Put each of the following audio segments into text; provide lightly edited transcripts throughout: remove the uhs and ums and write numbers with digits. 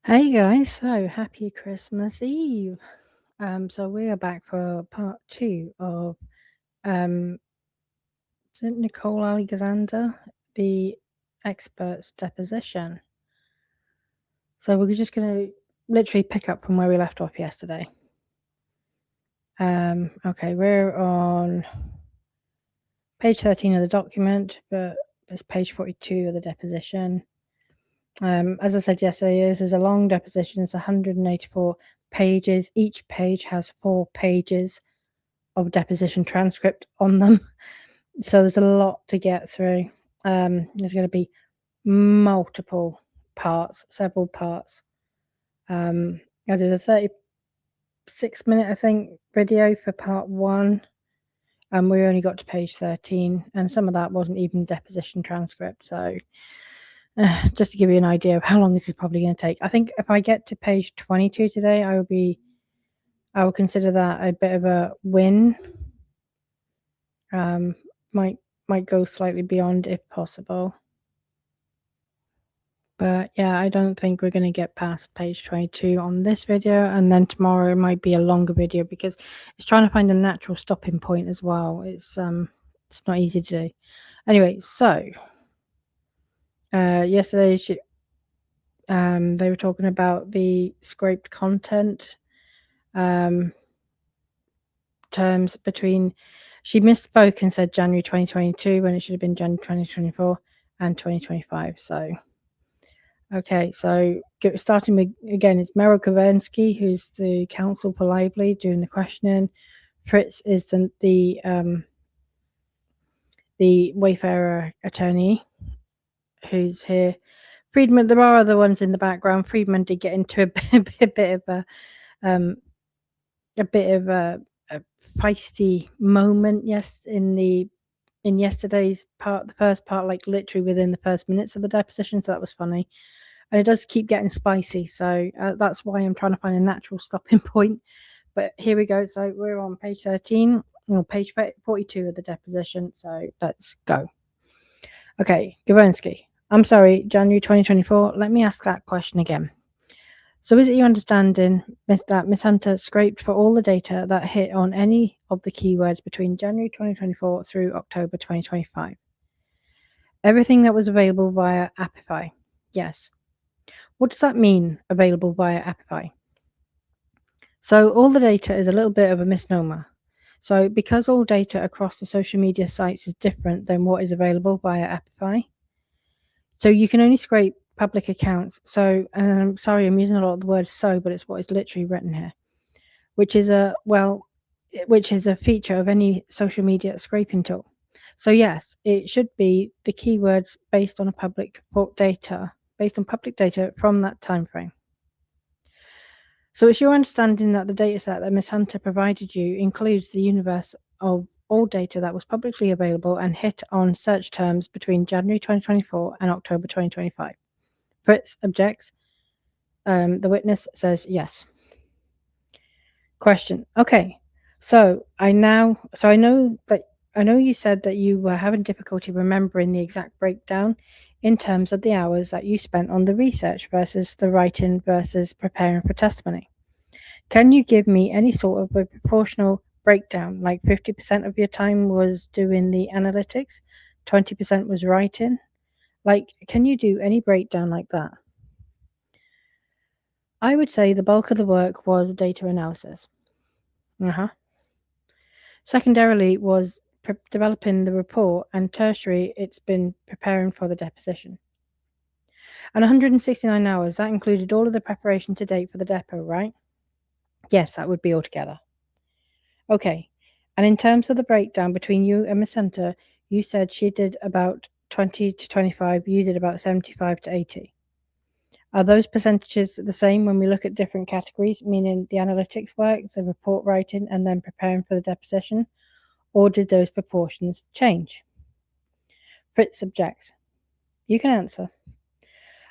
Hey guys, so happy Christmas Eve. So we are back for part two of is it Nicole Alexander, the expert's deposition. So we're just gonna literally pick up from where we left off yesterday. Okay, we're on page 13 of the document, but it's page 42 of the deposition. As I said yesterday, this is a long deposition. It's 184 pages. Each page has 4 pages of deposition transcript on them. So there's a lot to get through. There's going to be multiple parts, several parts. I did a 36-minute, I think, video for part 1. And we only got to page 13, and some of that wasn't even deposition transcript. So just to give you an idea of how long this is probably going to take. I think if I get to page 22 today, I will consider that a bit of a win. Might go slightly beyond if possible. But yeah, I don't think we're going to get past page 22 on this video, and then tomorrow it might be a longer video because it's trying to find a natural stopping point as well. It's not easy to do. Anyway, so yesterday they were talking about the scraped content terms between. She misspoke and said January 2022 when it should have been January 2024 and 2025. So okay, so starting with, again, it's Meryl Kavinsky, who's the counsel for Lively, doing the questioning. Fritz is the Wayfarer attorney who's here. Friedman, there are other ones in the background. Friedman did get into a bit of a feisty moment, yes, in yesterday's part, the first part, like literally within the first minutes of the deposition, so that was funny. And it does keep getting spicy, so that's why I'm trying to find a natural stopping point. But here we go. So we're on page 13, or page 42 of the deposition, so let's go. Okay, Gavronsky. I'm sorry, January 2024. Let me ask that question again. So is it your understanding that Ms. Hunter scraped for all the data that hit on any of the keywords between January 2024 through October 2025? Everything that was available via Apify? Yes. What does that mean, available via Apify? So all the data is a little bit of a misnomer. So because all data across the social media sites is different than what is available via Apify, so you can only scrape public accounts. So, and I'm sorry, I'm using a lot of the word "so," but it's what is literally written here, which is a feature of any social media scraping tool. So yes, it should be the keywords based on public data from that time frame. So it's your understanding that the dataset that Ms. Hunter provided you includes the universe of all data that was publicly available and hit on search terms between January 2024 and October 2025. Fritz objects. The witness says yes. Question. Okay. So I know you said that you were having difficulty remembering the exact breakdown in terms of the hours that you spent on the research versus the writing versus preparing for testimony. Can you give me any sort of a proportional breakdown, like 50% of your time was doing the analytics, 20% was writing? Like, can you do any breakdown like that? I would say the bulk of the work was data analysis. Secondarily was developing the report, and tertiary, it's been preparing for the deposition. And 169 hours, that included all of the preparation to date for the depo, right? Yes, that would be altogether. Okay. And in terms of the breakdown between you and Ms. Hunter, you said she did about 20 to 25, you did about 75 to 80. Are those percentages the same when we look at different categories, meaning the analytics work, the report writing, and then preparing for the deposition? Or did those proportions change? Fritz objects. You can answer.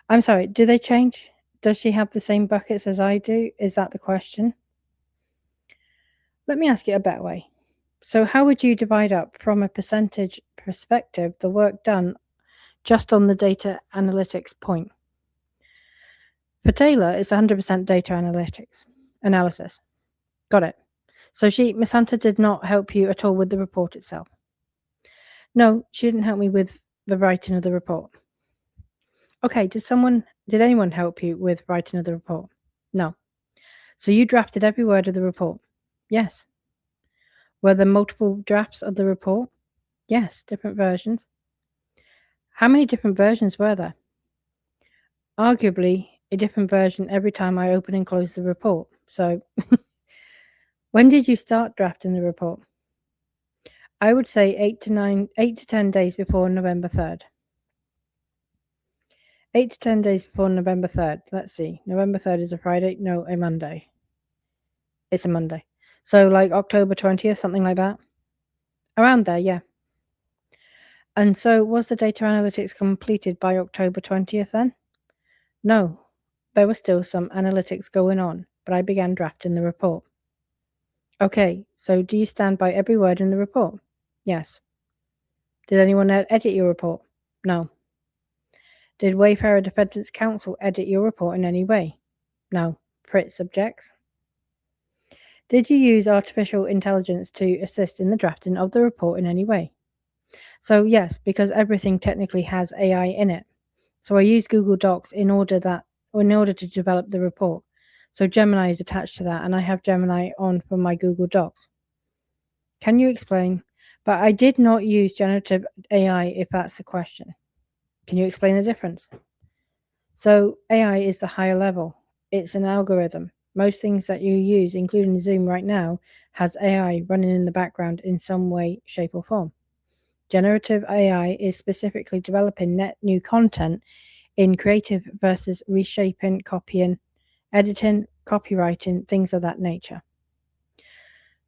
I'm sorry, do they change? Does she have the same buckets as I do? Is that the question? Let me ask it a better way. So how would you divide up, from a percentage perspective, the work done just on the data analytics point? For Taylor, it's 100% data analysis. Got it. So Miss Hunter did not help you at all with the report itself? No, she didn't help me with the writing of the report. Okay, did anyone help you with writing of the report? No. So you drafted every word of the report? Yes. Were there multiple drafts of the report? Yes, different versions. How many different versions were there? Arguably, a different version every time I open and close the report. So, when did you start drafting the report? I would say 8 to 10 days before November 3rd. 8 to 10 days before November 3rd. Let's see. November 3rd is a Friday? No, a Monday. It's a Monday. So, like October 20th, something like that? Around there, yeah. And so, was the data analytics completed by October 20th then? No, there was still some analytics going on, but I began drafting the report. Okay, so do you stand by every word in the report? Yes. Did anyone edit your report? No. Did Wayfarer Defendants Counsel edit your report in any way? No. Fritz objects. Did you use artificial intelligence to assist in the drafting of the report in any way? So yes, because everything technically has AI in it. So I used Google Docs in order to develop the report. So Gemini is attached to that, and I have Gemini on for my Google Docs. Can you explain? But I did not use generative AI, if that's the question. Can you explain the difference? So AI is the higher level. It's an algorithm. Most things that you use, including Zoom right now, has AI running in the background in some way, shape, or form. Generative AI is specifically developing net new content in creative versus reshaping, copying, editing, copywriting, things of that nature.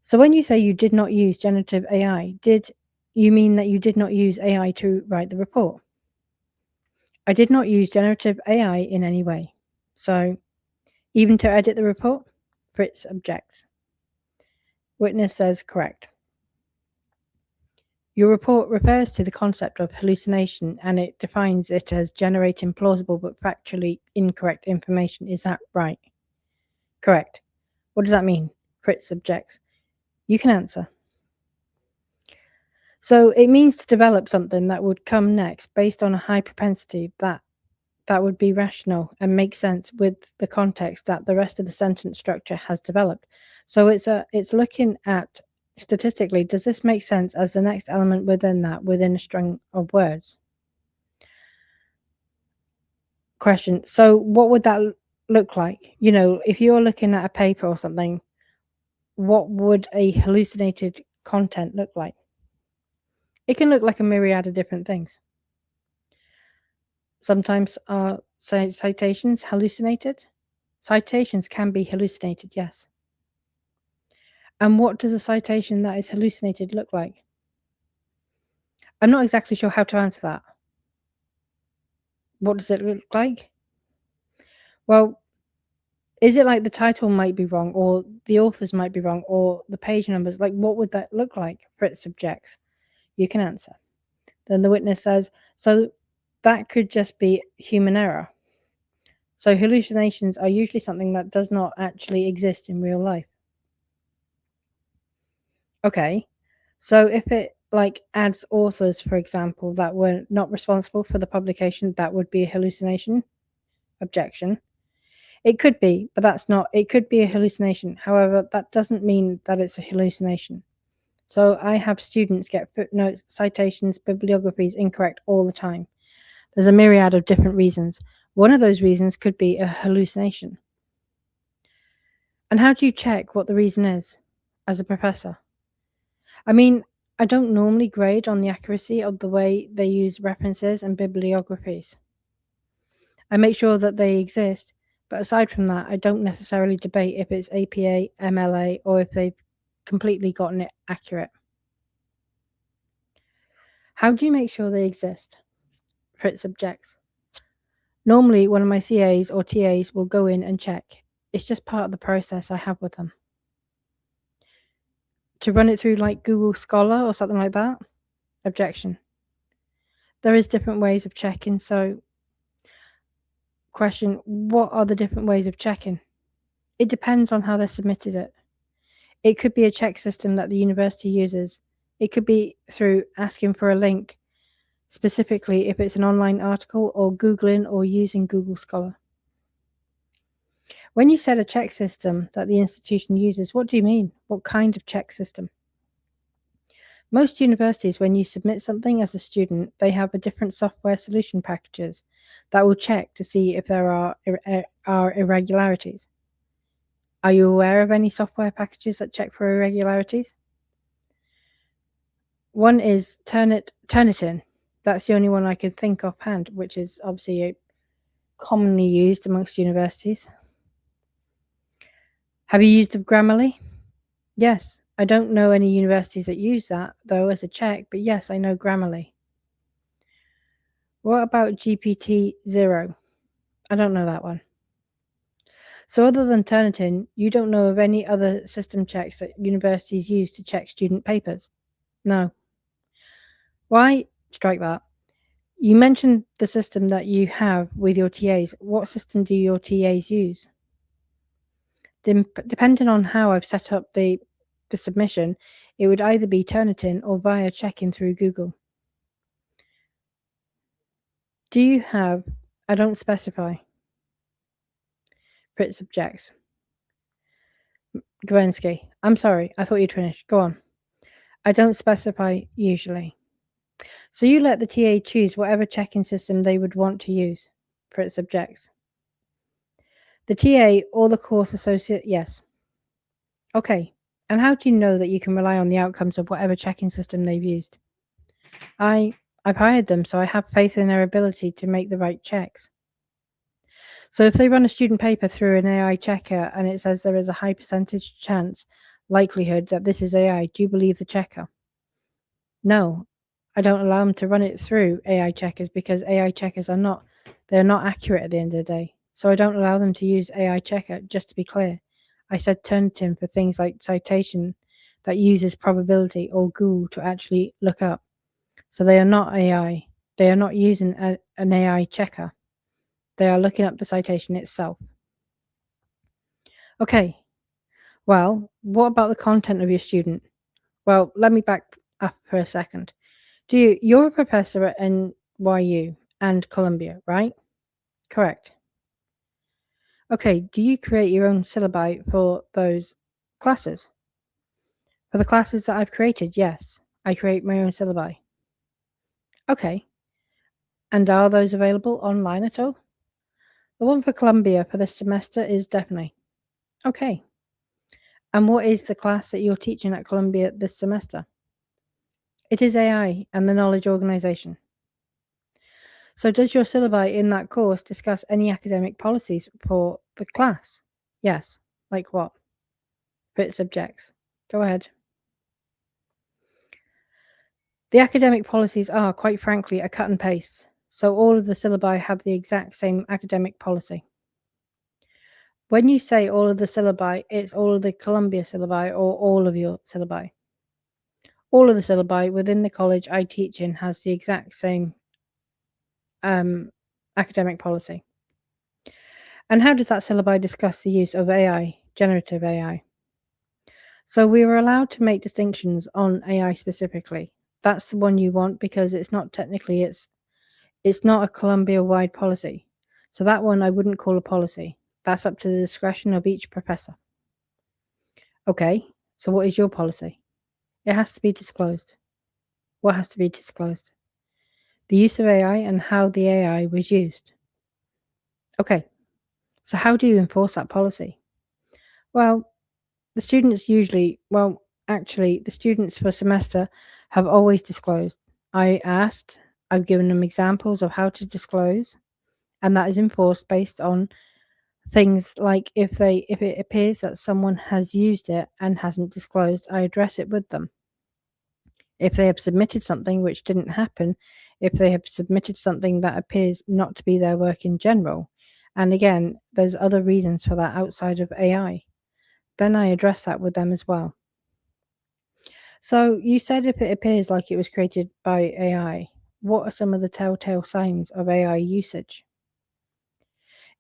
So when you say you did not use generative AI, did you mean that you did not use AI to write the report? I did not use generative AI in any way. So, even to edit the report? Fritz objects. Witness says correct. Your report refers to the concept of hallucination, and it defines it as generating plausible but factually incorrect information. Is that right? Correct. What does that mean? Fritz objects. You can answer. So it means to develop something that would come next based on a high propensity that would be rational and make sense with the context that the rest of the sentence structure has developed. So it's looking at statistically, does this make sense as the next element within a string of words? Question. So what would that look like? You know, if you're looking at a paper or something, what would a hallucinated content look like? It can look like a myriad of different things. Sometimes are citations hallucinated? Citations can be hallucinated, yes. And what does a citation that is hallucinated look like? I'm not exactly sure how to answer that. What does it look like? Well, is it like the title might be wrong, or the authors might be wrong, or the page numbers? Like, what would that look like? Fritz objects. You can answer. Then the witness says, so that could just be human error. So hallucinations are usually something that does not actually exist in real life. Okay. So if it like adds authors, for example, that were not responsible for the publication, that would be a hallucination? Objection. It could be, but that's not. It could be a hallucination. However, that doesn't mean that it's a hallucination. So I have students get footnotes, citations, bibliographies incorrect all the time. There's a myriad of different reasons. One of those reasons could be a hallucination. And how do you check what the reason is as a professor? I mean, I don't normally grade on the accuracy of the way they use references and bibliographies. I make sure that they exist, but aside from that, I don't necessarily debate if it's APA, MLA, or if they've completely gotten it accurate. How do you make sure they exist? Fritz objects. Normally, one of my CAs or TAs will go in and check. It's just part of the process I have with them. To run it through like Google Scholar or something like that? Objection. There is different ways of checking, so question, what are the different ways of checking? It depends on how they submitted it. It could be a check system that the university uses. It could be through asking for a link, specifically if it's an online article, or Googling or using Google Scholar. When you said a check system that the institution uses, what do you mean? What kind of check system? Most universities, when you submit something as a student, they have a different software solution packages that will check to see if there are irregularities. Are you aware of any software packages that check for irregularities? One is Turnitin. That's the only one I can think offhand, which is obviously commonly used amongst universities. Have you used of Grammarly? Yes. I don't know any universities that use that, though, as a check, but yes, I know Grammarly. What about GPT-0? I don't know that one. So other than Turnitin, you don't know of any other system checks that universities use to check student papers? No. Why? Strike that. You mentioned the system that you have with your TAs. What system do your TAs use? Depending on how I've set up the submission, it would either be Turnitin or via check-in through Google. Do you have, I don't specify. Fritz objects. Gawensky, I'm sorry, I thought you'd finished. Go on. I don't specify usually. So you let the TA choose whatever check-in system they would want to use. Fritz objects. The TA or the course associate, yes. Okay, and how do you know that you can rely on the outcomes of whatever check-in system they've used? I've hired them, so I have faith in their ability to make the right checks. So if they run a student paper through an AI checker and it says there is a high percentage chance likelihood that this is AI, do you believe the checker? No, I don't allow them to run it through AI checkers because AI checkers are not accurate at the end of the day. So I don't allow them to use AI checker, just to be clear. I said Turnitin for things like citation that uses probability or Google to actually look up. So they are not AI. They are not using an AI checker. They are looking up the citation itself. Okay. Well, what about the content of your student? Well, let me back up for a second. You're a professor at NYU and Columbia, right? Correct. Okay, do you create your own syllabi for those classes? For the classes that I've created, yes. I create my own syllabi. Okay. And are those available online at all? The one for Columbia for this semester is definitely. Okay. And what is the class that you're teaching at Columbia this semester? It is AI and the knowledge organization. So does your syllabi in that course discuss any academic policies for the class? Yes. Like what? Fit subjects. Go ahead. The academic policies are, quite frankly, a cut and paste. So all of the syllabi have the exact same academic policy. When you say all of the syllabi, it's all of the Columbia syllabi or all of your syllabi. All of the syllabi within the college I teach in has the exact same academic policy. And how does that syllabi discuss the use of AI, generative AI? So we were allowed to make distinctions on AI specifically. That's the one you want because it's not technically, it's not a Columbia-wide policy. So that one I wouldn't call a policy. That's up to the discretion of each professor. Okay, so what is your policy? It has to be disclosed. What has to be disclosed? The use of AI and how the AI was used. Okay, so how do you enforce that policy? Well, the students the students for semester have always disclosed. I've given them examples of how to disclose, and that is enforced based on things like if it appears that someone has used it and hasn't disclosed, I address it with them. If they have submitted something which didn't happen, if they have submitted something that appears not to be their work in general, and again, there's other reasons for that outside of AI, then I address that with them as well. So you said if it appears like it was created by AI, what are some of the telltale signs of AI usage?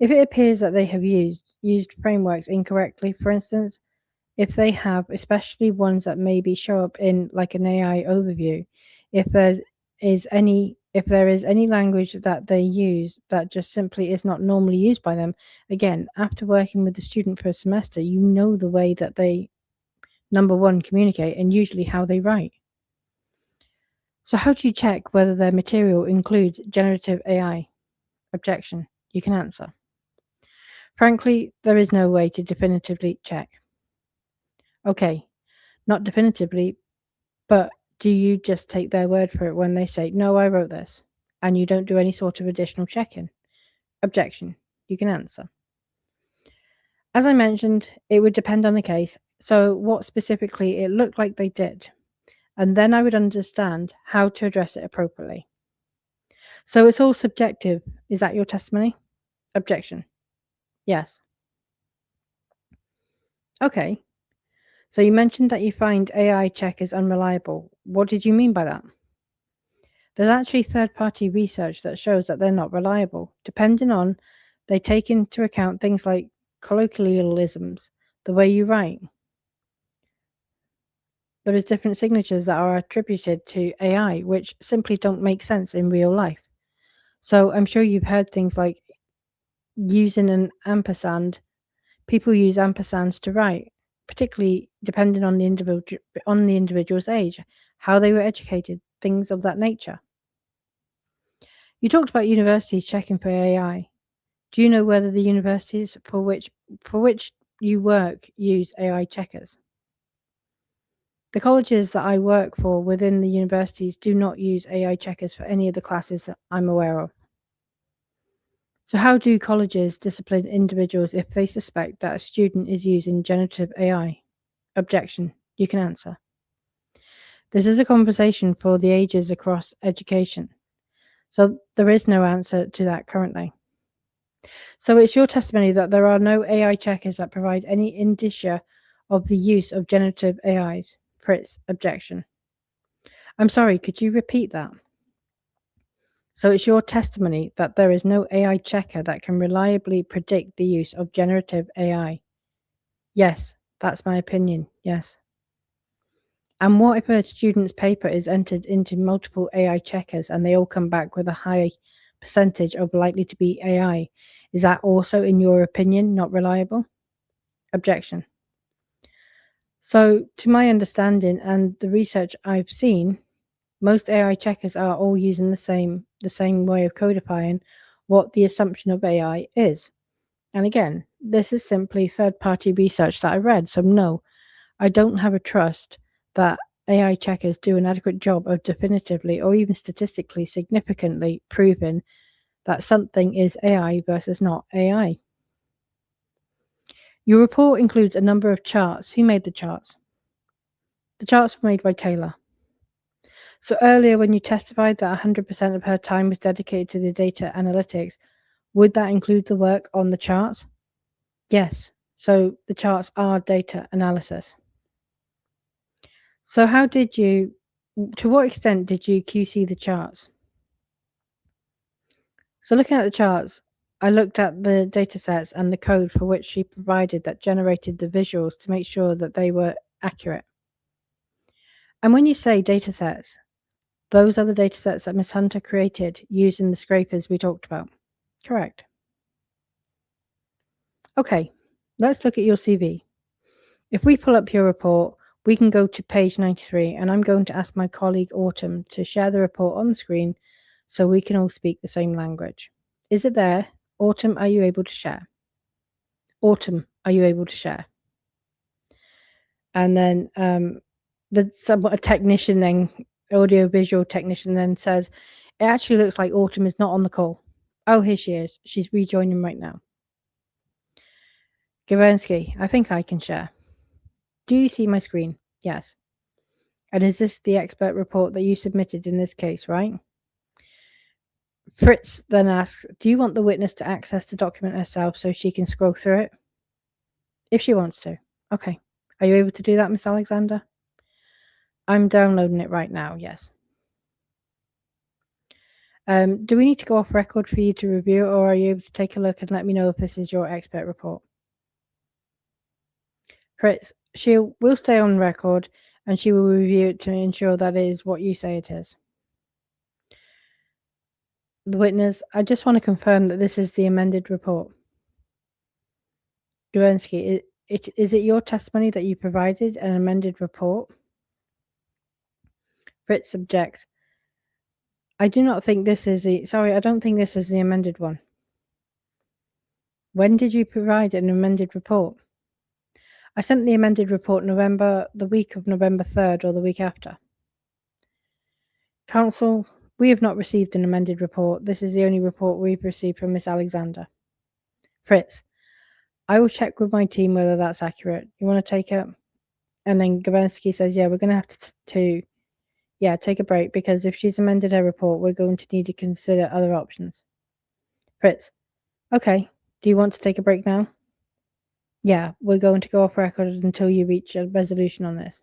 If it appears that they have used frameworks incorrectly, for instance, if they have, especially ones that maybe show up in like an AI overview, if there is any language that they use that just simply is not normally used by them, again, after working with the student for a semester, you know the way that they, number one, communicate and usually how they write. So how do you check whether their material includes generative AI? Objection. You can answer. Frankly, there is no way to definitively check. Okay, not definitively, but do you just take their word for it when they say, no, I wrote this, and you don't do any sort of additional checking? Objection. You can answer. As I mentioned, it would depend on the case, so what specifically it looked like they did, and then I would understand how to address it appropriately. So it's all subjective. Is that your testimony? Objection. Yes. Okay. So you mentioned that you find AI checkers unreliable. What did you mean by that? There's actually third-party research that shows that they're not reliable, depending on they take into account things like colloquialisms, the way you write. There is different signatures that are attributed to AI, which simply don't make sense in real life. So I'm sure you've heard things like using an ampersand. People use ampersands to write, particularly depending on the individual's age, how they were educated, things of that nature. You talked about universities checking for AI. Do you know whether the universities for which you work use AI checkers? The colleges that I work for within the universities do not use AI checkers for any of the classes that I'm aware of. So how do colleges discipline individuals if they suspect that a student is using generative AI? Objection. You can answer. This is a conversation for the ages across education. So there is no answer to that currently. So it's your testimony that there are no AI checkers that provide any indicia of the use of generative AIs. Fritz. Objection. I'm sorry, could you repeat that? So it's your testimony that there is no AI checker that can reliably predict the use of generative AI. Yes, that's my opinion, yes. And what if a student's paper is entered into multiple AI checkers and they all come back with a high percentage of likely to be AI? Is that also, in your opinion, not reliable? Objection. So, to my understanding and the research I've seen, most AI checkers are all using the same way of codifying what the assumption of AI is. And again, this is simply third-party research that I read, so no, I don't have a trust that AI checkers do an adequate job of definitively or even statistically significantly proving that something is AI versus not AI. Your report includes a number of charts. Who made the charts? The charts were made by Taylor. So earlier, when you testified that 100% of her time was dedicated to the data analytics, would that include the work on the charts? Yes. So the charts are data analysis. So to what extent did you QC the charts? So looking at the charts, I looked at the data sets and the code for which she provided that generated the visuals to make sure that they were accurate. And when you say data sets, those are the data sets that Ms. Hunter created using the scrapers we talked about. Correct. Okay, let's look at your CV. If we pull up your report, we can go to page 93, and I'm going to ask my colleague Autumn to share the report on the screen so we can all speak the same language. Is it there? Autumn, are you able to share? Autumn, are you able to share? And then a technician then, audio-visual technician then says, it actually looks like Autumn is not on the call. Oh, here she is. She's rejoining right now. Gavensky, I think I can share. Do you see my screen? Yes. And is this the expert report that you submitted in this case, right? Fritz then asks, do you want the witness to access the document herself so she can scroll through it? If she wants to. Okay. Are you able to do that, Miss Alexander? I'm downloading it right now, yes. Do we need to go off record for you to review, or are you able to take a look and let me know if this is your expert report? Fritz, she will stay on record and she will review it to ensure that it is what you say it is. The witness, I just want to confirm that this is the amended report. Gurensky, is it your testimony that you provided an amended report? Fritz objects. I don't think this is the amended one. When did you provide an amended report? I sent the amended report the week of November 3rd or the week after. Counsel, we have not received an amended report. This is the only report we've received from Miss Alexander. Fritz, I will check with my team whether that's accurate. You want to take it? And then Gavensky says, yeah, we're going to have to take a break because if she's amended her report, we're going to need to consider other options. Fritz, okay. Do you want to take a break now? Yeah, we're going to go off record until you reach a resolution on this.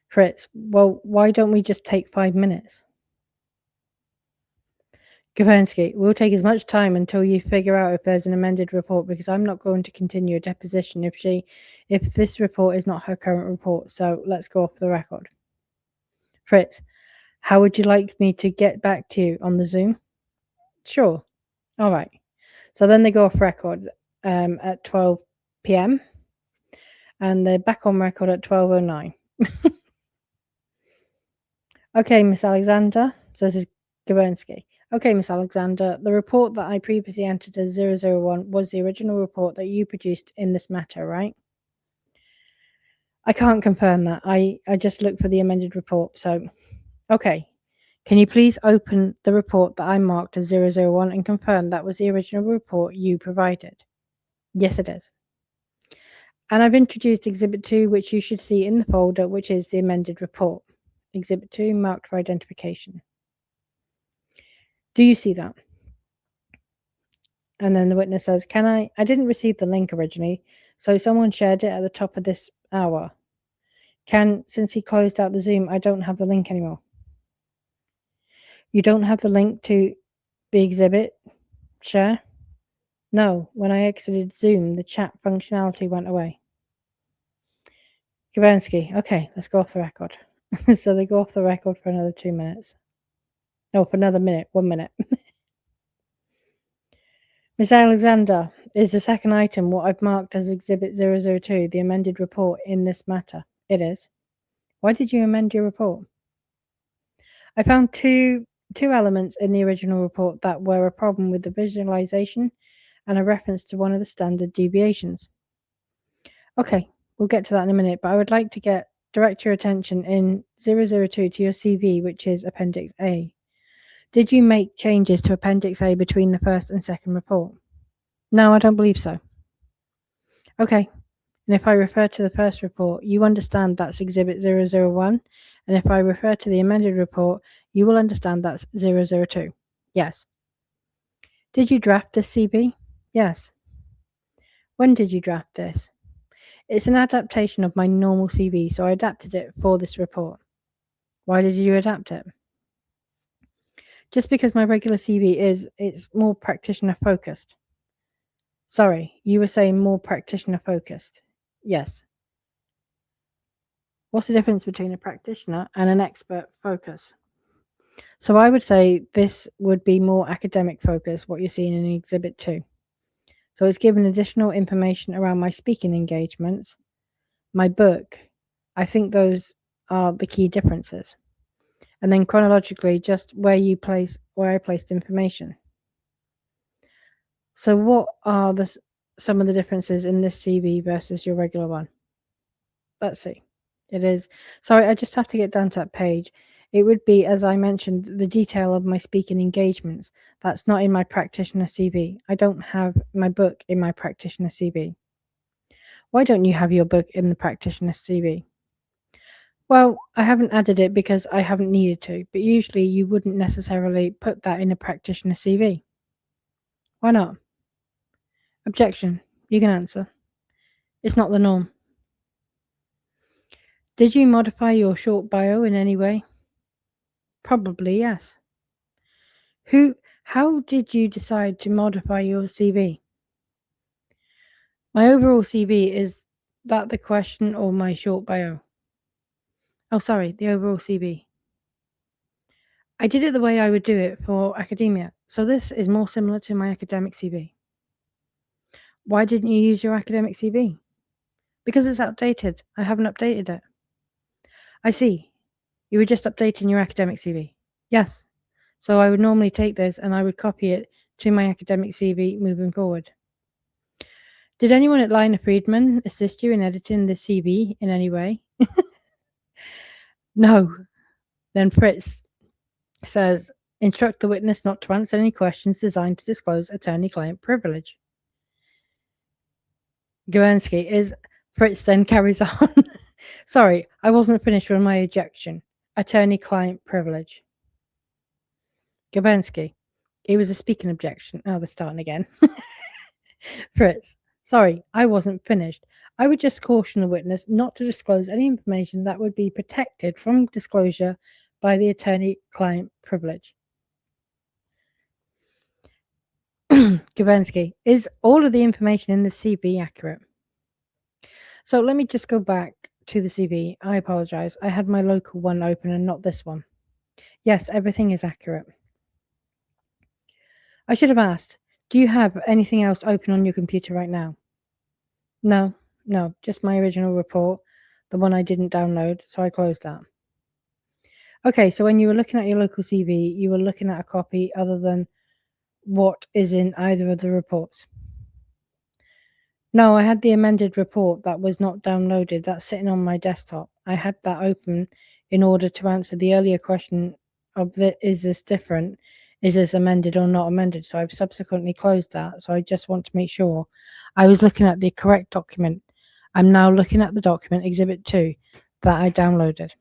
Fritz, well, why don't we just take 5 minutes? Gavensky, we'll take as much time until you figure out if there's an amended report because I'm not going to continue a deposition if this report is not her current report, so let's go off the record. Fritz, how would you like me to get back to you on the Zoom? Sure. All right. So then they go off record at 12 p.m. and they're back on record at 12:09. Okay, Miss Alexander, says Gavensky. Okay, Miss Alexander, the report that I previously entered as 001 was the original report that you produced in this matter, right? I can't confirm that. I just looked for the amended report, so... Okay. Can you please open the report that I marked as 001 and confirm that was the original report you provided? Yes, it is. And I've introduced Exhibit 2, which you should see in the folder, which is the amended report. Exhibit 2 marked for identification. Do you see that? And then the witness says, I didn't receive the link originally, so someone shared it at the top of this hour. Since he closed out the Zoom, I don't have the link anymore. You don't have the link to the exhibit share? No, when I exited Zoom, the chat functionality went away. Gavensky, okay, let's go off the record. So they go off the record for another 2 minutes. No, for another minute, 1 minute. Miss Alexander, is the second item what I've marked as Exhibit 002, the amended report in this matter? It is. Why did you amend your report? I found two elements in the original report that were a problem with the visualization and a reference to one of the standard deviations. Okay, we'll get to that in a minute, but I would like to direct your attention in 002 to your CV, which is Appendix A. Did you make changes to Appendix A between the first and second report? No, I don't believe so. Okay, and if I refer to the first report, you understand that's Exhibit 001, and if I refer to the amended report, you will understand that's 002. Yes. Did you draft this CV? Yes. When did you draft this? It's an adaptation of my normal CV, so I adapted it for this report. Why did you adapt it? Just because my regular CV it's more practitioner focused. Sorry, you were saying more practitioner focused. Yes. What's the difference between a practitioner and an expert focus? So I would say this would be more academic focus, what you're seeing in Exhibit 2. So it's given additional information around my speaking engagements, my book. I think those are the key differences. And then chronologically, just where I placed information. So what are some of the differences in this CV versus your regular one? Let's see. It is, sorry, I just have to get down to that page. It would be, as I mentioned, the detail of my speaking engagements. That's not in my practitioner CV. I don't have my book in my practitioner CV. Why don't you have your book in the practitioner CV? Well, I haven't added it because I haven't needed to, but usually you wouldn't necessarily put that in a practitioner CV. Why not? Objection. You can answer. It's not the norm. Did you modify your short bio in any way? Probably, yes. How did you decide to modify your CV? My overall CV, is that the question, or my short bio? Oh, sorry, the overall CV. I did it the way I would do it for academia, so this is more similar to my academic CV. Why didn't you use your academic CV? Because it's outdated. I haven't updated it. I see. You were just updating your academic CV. Yes. So I would normally take this and I would copy it to my academic CV moving forward. Did anyone at Liner Friedman assist you in editing the CV in any way? No. Then Fritz says, instruct the witness not to answer any questions designed to disclose attorney-client privilege. Gawensky, is Fritz then carries on. Sorry, I wasn't finished with my objection. Attorney-client privilege. Gabensky, it was a speaking objection. Oh, they're starting again. Fritz, sorry, I wasn't finished. I would just caution the witness not to disclose any information that would be protected from disclosure by the attorney-client privilege. Gabensky, is all of the information in the CV accurate? So let me just go back to the CV. I apologize. I had my local one open and not this one. Yes, everything is accurate. I should have asked, do you have anything else open on your computer right now? No, just my original report, the one I didn't download, so I closed that. Okay, so when you were looking at your local CV, you were looking at a copy other than what is in either of the reports? No, I had the amended report that was not downloaded. That's sitting on my desktop. I had that open in order to answer the earlier question of is this different? Is this amended or not amended? So I've subsequently closed that. So I just want to make sure I was looking at the correct document. I'm now looking at the document, Exhibit 2, that I downloaded.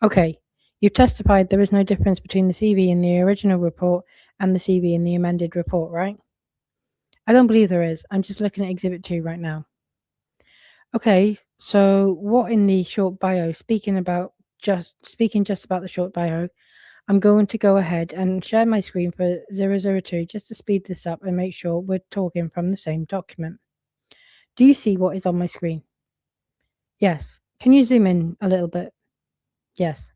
Okay, you've testified there is no difference between the CV in the original report and the CV in the amended report, right? I don't believe there is. I'm just looking at Exhibit 2 right now. Okay, so what in the short bio, speaking just about the short bio, I'm going to go ahead and share my screen for 002 just to speed this up and make sure we're talking from the same document. Do you see what is on my screen? Yes. Can you zoom in a little bit? Yes.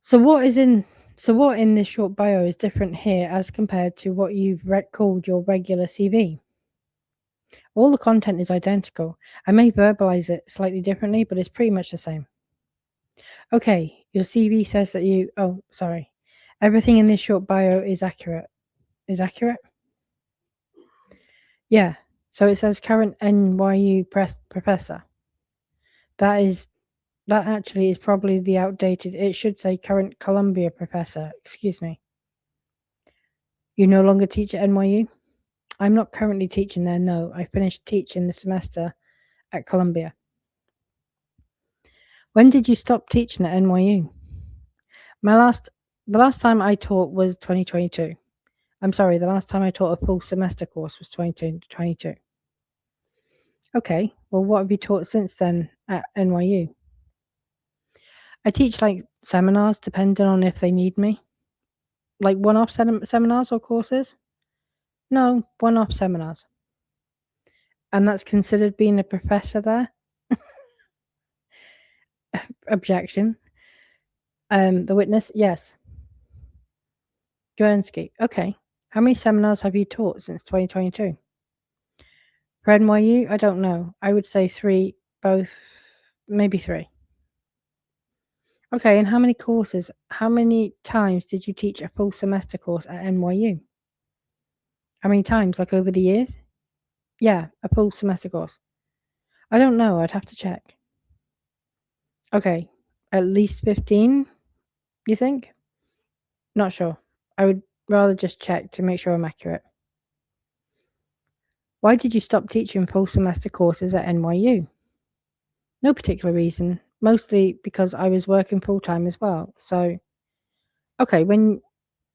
So what in this short bio is different here as compared to what you've called your regular CV? All the content is identical. I may verbalize it slightly differently, but it's pretty much the same. Okay, your CV says that everything in this short bio is accurate. Is accurate? Yeah. So it says current NYU professor. That actually is probably the outdated. It should say current Columbia professor. Excuse me. You no longer teach at NYU? I'm not currently teaching there, no. I finished teaching the semester at Columbia. When did you stop teaching at NYU? The last time I taught was 2022. I'm sorry, the last time I taught a full semester course was 2022. Okay, well, what have you taught since then at NYU? I teach like seminars depending on if they need me. Like one-off seminars or courses? No, one-off seminars. And that's considered being a professor there? Objection. The witness, yes. Guernsey, okay. How many seminars have you taught since 2022? For NYU, I don't know. I would say 3, both, maybe 3. Okay, and how many times did you teach a full semester course at NYU? How many times, like over the years? Yeah, a full semester course. I don't know, I'd have to check. Okay, at least 15, you think? Not sure. I would rather just check to make sure I'm accurate. Why did you stop teaching full semester courses at NYU? No particular reason, mostly because I was working full-time as well. So, okay, when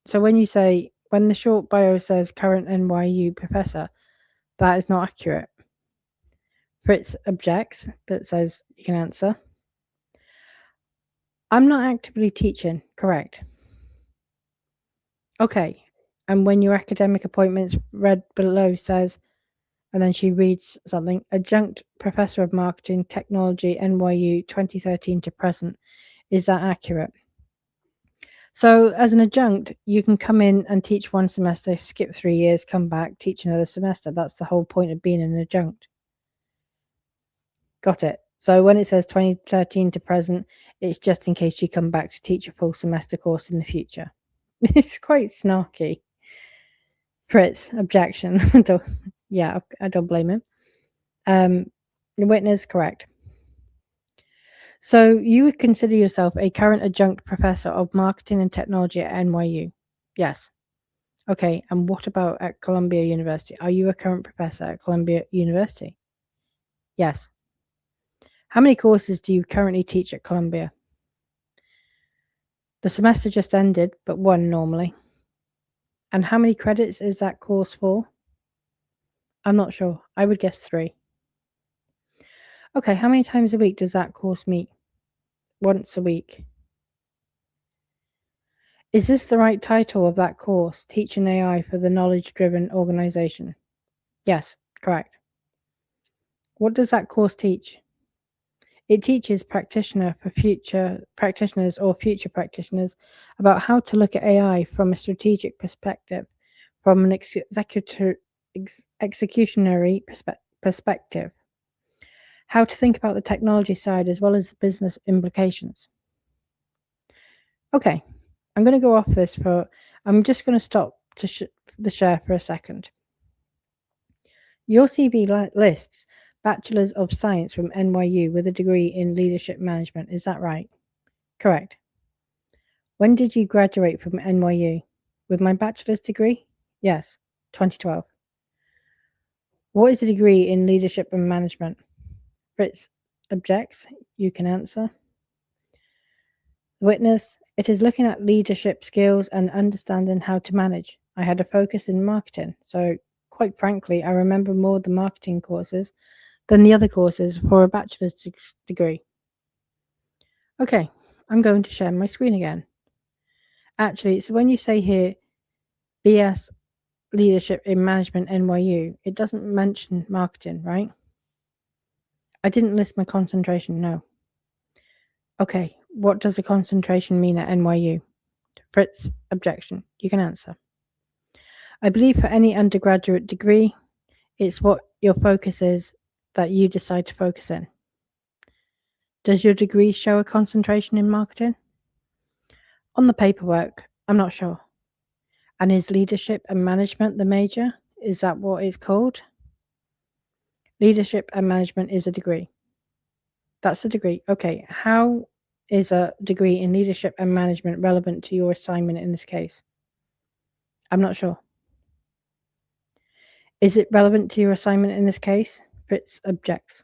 the short bio says current NYU professor, that is not accurate. Fritz objects, but says you can answer. I'm not actively teaching, correct? Okay. And when your academic appointments read below says, and then she reads something, adjunct professor of marketing technology, NYU 2013 to present. Is that accurate? So as an adjunct, you can come in and teach one semester, skip 3 years, come back, teach another semester. That's the whole point of being an adjunct. Got it. So when it says 2013 to present, it's just in case you come back to teach a full semester course in the future. It's quite snarky. Fritz, objection. Yeah, I don't blame him. The witness, correct. So you would consider yourself a current adjunct professor of marketing and technology at NYU? Yes. Okay, and what about at Columbia University? Are you a current professor at Columbia University? Yes. How many courses do you currently teach at Columbia? The semester just ended, but one normally. And how many credits is that course for? I'm not sure. I would guess 3. Okay, how many times a week does that course meet? Once a week. Is this the right title of that course, Teaching AI for the Knowledge-Driven Organization? Yes, correct. What does that course teach? It teaches practitioners or future practitioners about how to look at AI from a strategic perspective, from an executionary perspective, how to think about the technology side as well as the business implications. Okay, I'm going to go off this I'm just going to stop the share for a second. Your CV lists Bachelor's of Science from NYU with a degree in Leadership Management. Is that right? Correct. When did you graduate from NYU? With my bachelor's degree? Yes, 2012. What is a degree in Leadership and Management? Fritz objects. You can answer. The witness, it is looking at leadership skills and understanding how to manage. I had a focus in marketing, so quite frankly, I remember more of the marketing courses than the other courses for a bachelor's degree. Okay, I'm going to share my screen again. Actually, so when you say here, BS Leadership in Management NYU, it doesn't mention marketing, right? I didn't list my concentration, no. Okay, what does a concentration mean at NYU? Fritz, objection. You can answer. I believe for any undergraduate degree, it's what your focus is that you decide to focus in. Does your degree show a concentration in marketing? On the paperwork, I'm not sure. And is leadership and management the major? Is that what it's called? Leadership and management is a degree. That's a degree. Okay, how is a degree in leadership and management relevant to your assignment in this case? I'm not sure. Is it relevant to your assignment in this case? Fritz objects.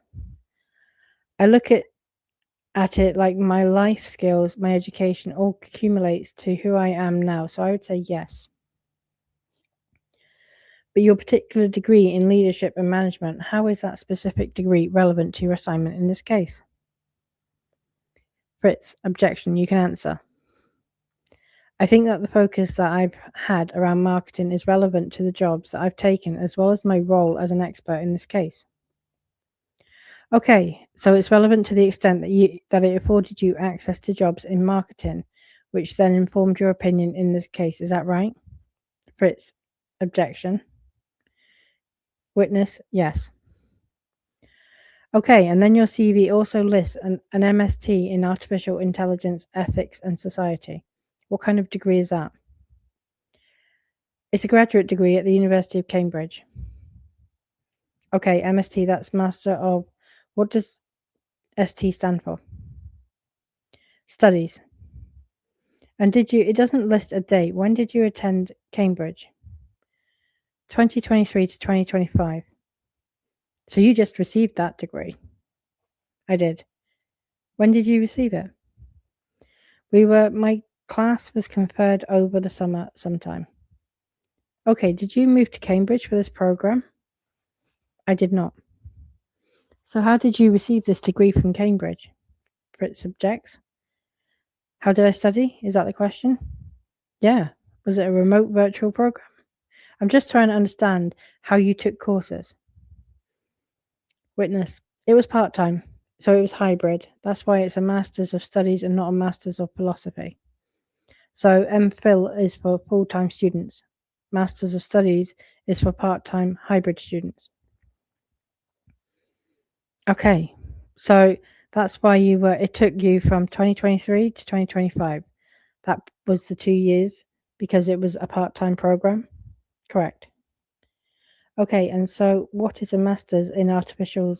I look at it like my life skills, my education all accumulates to who I am now, so I would say yes. But your particular degree in leadership and management, how is that specific degree relevant to your assignment in this case? Fritz, objection, you can answer. I think that the focus that I've had around marketing is relevant to the jobs that I've taken, as well as my role as an expert in this case. Okay, so it's relevant to the extent that it afforded you access to jobs in marketing, which then informed your opinion in this case. Is that right? Fritz, objection. Witness, yes. Okay, and then your CV also lists an MST in Artificial Intelligence, Ethics and Society. What kind of degree is that? It's a graduate degree at the University of Cambridge. Okay, MST, that's Master of... What does ST stand for? Studies. And it doesn't list a date. When did you attend Cambridge? 2023 to 2025. So you just received that degree? I did. When did you receive it? My class was conferred over the summer sometime. Okay, did you move to Cambridge for this program? I did not. So how did you receive this degree from Cambridge? Fritz objects. How did I study? Is that the question? Yeah, Was it a remote virtual program? I'm just trying to understand how you took courses. Witness. It was part-time, so it was hybrid. That's why it's a Master's of Studies and not a Master's of Philosophy. So MPhil is for full-time students. Masters of Studies is for part-time hybrid students. Okay, so that's why it took you from 2023 to 2025. That was the 2 years because it was a part-time program? Correct. Okay, and so what is a master's in artificial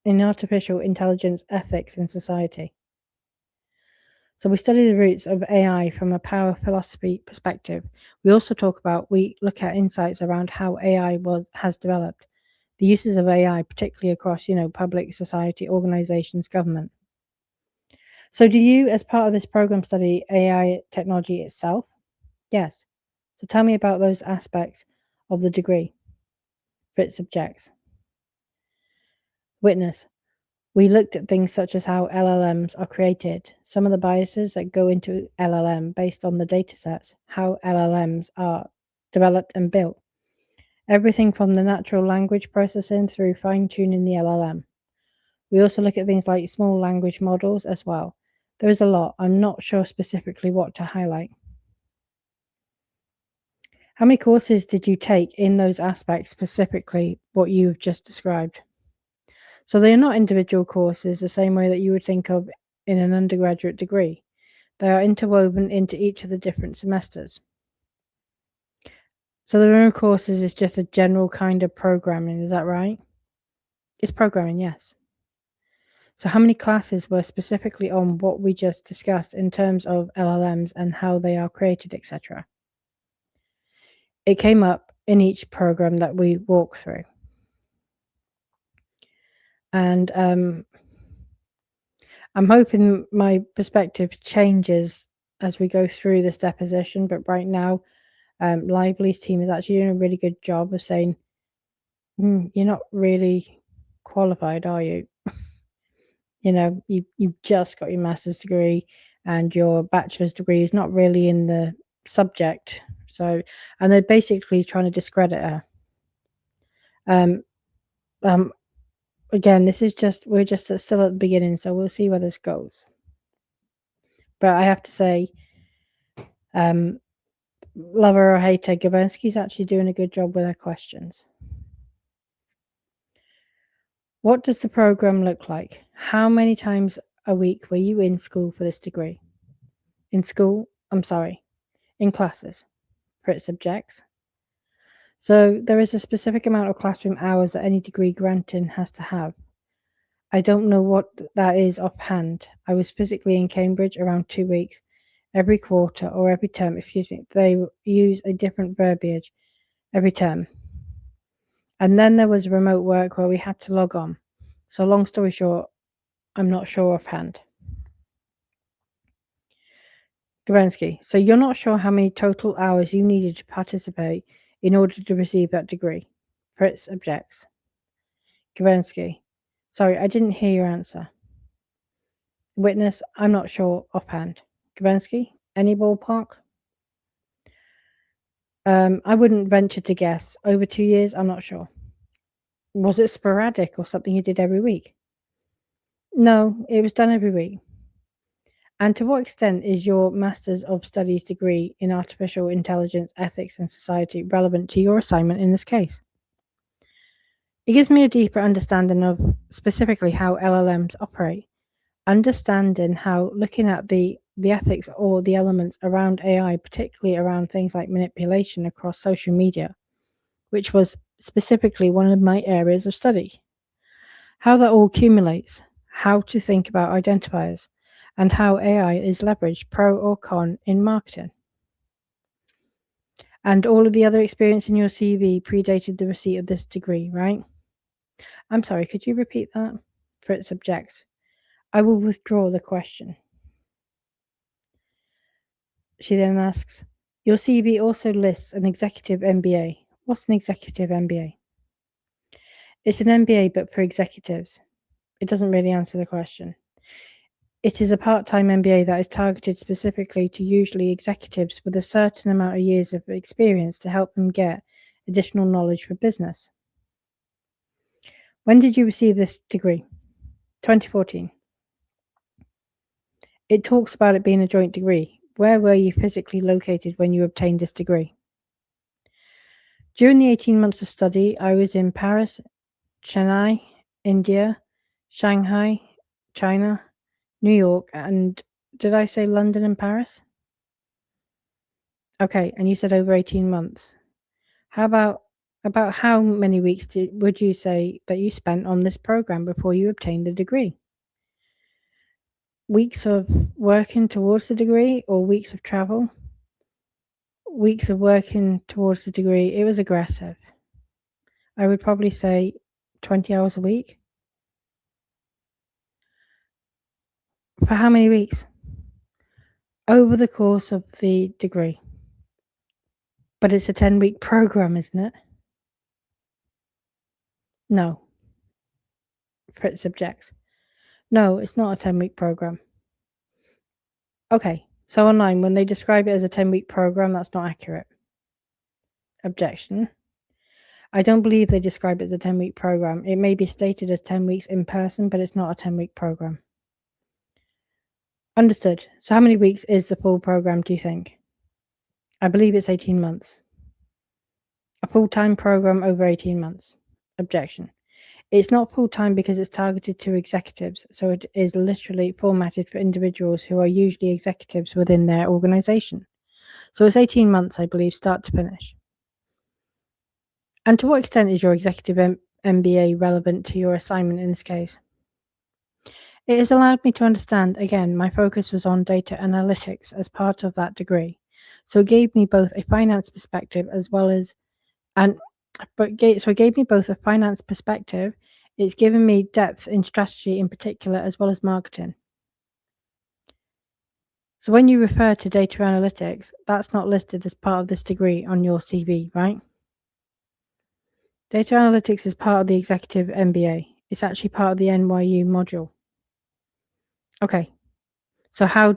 intelligence ethics in society? So we study the roots of AI from a power philosophy perspective. We look at insights around how AI has developed, the uses of AI, particularly across, public, society, organizations, government. So do you, as part of this program, study AI technology itself? Yes. So tell me about those aspects of the degree. Fritz objects. Witness. We looked at things such as how LLMs are created, some of the biases that go into LLM based on the datasets, how LLMs are developed and built. Everything from the natural language processing through fine-tuning the LLM. We also look at things like small language models as well. There is a lot. I'm not sure specifically what to highlight. How many courses did you take in those aspects, specifically what you've just described? So they are not individual courses the same way that you would think of in an undergraduate degree. They are interwoven into each of the different semesters. So the remote courses is just a general kind of programming, is that right? It's programming, yes. So how many classes were specifically on what we just discussed in terms of LLMs and how they are created, etc.? It came up in each program that we walk through. And I'm hoping my perspective changes as we go through this deposition, but right now, Lively's team is actually doing a really good job of saying, you're not really qualified, are you? You've just got your master's degree and your bachelor's degree is not really in the subject. So, and they're basically trying to discredit her. Again, we're just still at the beginning, so we'll see where this goes. But I have to say, lover or hater, Gabensky's actually doing a good job with her questions. What does the program look like? How many times a week were you in school for this degree? In classes. Fritz objects. So there is a specific amount of classroom hours that any degree granting has to have. I don't know what that is offhand. I was physically in Cambridge around 2 weeks. Every quarter or every term, they use a different verbiage every term. And then there was remote work where we had to log on. So long story short, I'm not sure offhand. Gabensky, so you're not sure how many total hours you needed to participate in order to receive that degree? Fritz objects. Gabensky, sorry, I didn't hear your answer. Witness, I'm not sure offhand. Gabensky, any ballpark? I wouldn't venture to guess. Over 2 years, I'm not sure. Was it sporadic or something you did every week? No, it was done every week. And to what extent is your Master's of Studies degree in Artificial Intelligence, Ethics and Society relevant to your assignment in this case? It gives me a deeper understanding of specifically how LLMs operate, understanding how looking at the ethics or the elements around AI, particularly around things like manipulation across social media, which was specifically one of my areas of study. How that all accumulates, how to think about identifiers, and how AI is leveraged pro or con in marketing. And all of the other experience in your CV predated the receipt of this degree, right? I'm sorry, could you repeat that? Fritz objects. I will withdraw the question. She then asks, your CV also lists an executive MBA. What's an executive MBA? It's an MBA, but for executives. It doesn't really answer the question. It is a part-time MBA that is targeted specifically to usually executives with a certain amount of years of experience to help them get additional knowledge for business. When did you receive this degree? 2014. It talks about it being a joint degree. Where were you physically located when you obtained this degree? During the 18 months of study, I was in Paris, Chennai, India, Shanghai, China, New York, and did I say London and Paris? Okay, and you said over 18 months. How about how many weeks would you say that you spent on this program before you obtained the degree? Weeks of working towards the degree or weeks of travel? Weeks of working towards the degree. It was aggressive. I would probably say 20 hours a week. For how many weeks? Over the course of the degree. But it's a 10-week program, isn't it? No. Fritz objects. No, it's not a 10-week program. Okay, so online, when they describe it as a 10-week program, that's not accurate. Objection. I don't believe they describe it as a 10-week program. It may be stated as 10 weeks in person, but it's not a 10-week program. Understood. So how many weeks is the full program, do you think? I believe it's 18 months. A full-time program over 18 months. Objection. It's not full-time because it's targeted to executives, so it is literally formatted for individuals who are usually executives within their organization. So it's 18 months, I believe, start to finish. And to what extent is your executive MBA relevant to your assignment in this case? It has allowed me to understand, again, my focus was on data analytics as part of that degree. So it gave me both a finance perspective as well as, it gave me both a finance perspective. It's given me depth in strategy in particular, as well as marketing. So when you refer to data analytics, that's not listed as part of this degree on your CV, right? Data analytics is part of the executive MBA. It's actually part of the NYU module. Okay. So how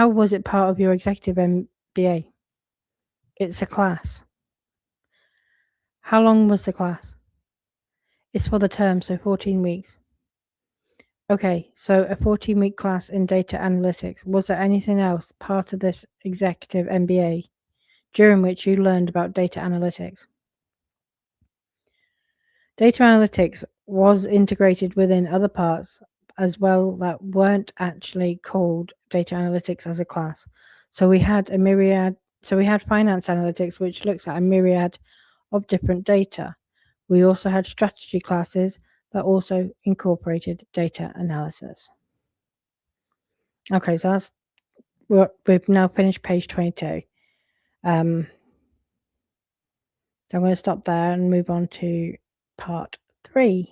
was it part of your executive MBA? It's a class. How long was the class? It's for the term, so 14 weeks. Okay, so a 14-week class in data analytics. Was there anything else part of this executive MBA during which you learned about data analytics? Data analytics was integrated within other parts as well that weren't actually called data analytics as a class. So we had finance analytics, which looks at a myriad of different data. We also had strategy classes that also incorporated data analysis. Okay, so we've now finished page 22. So I'm going to stop there and move on to part 3.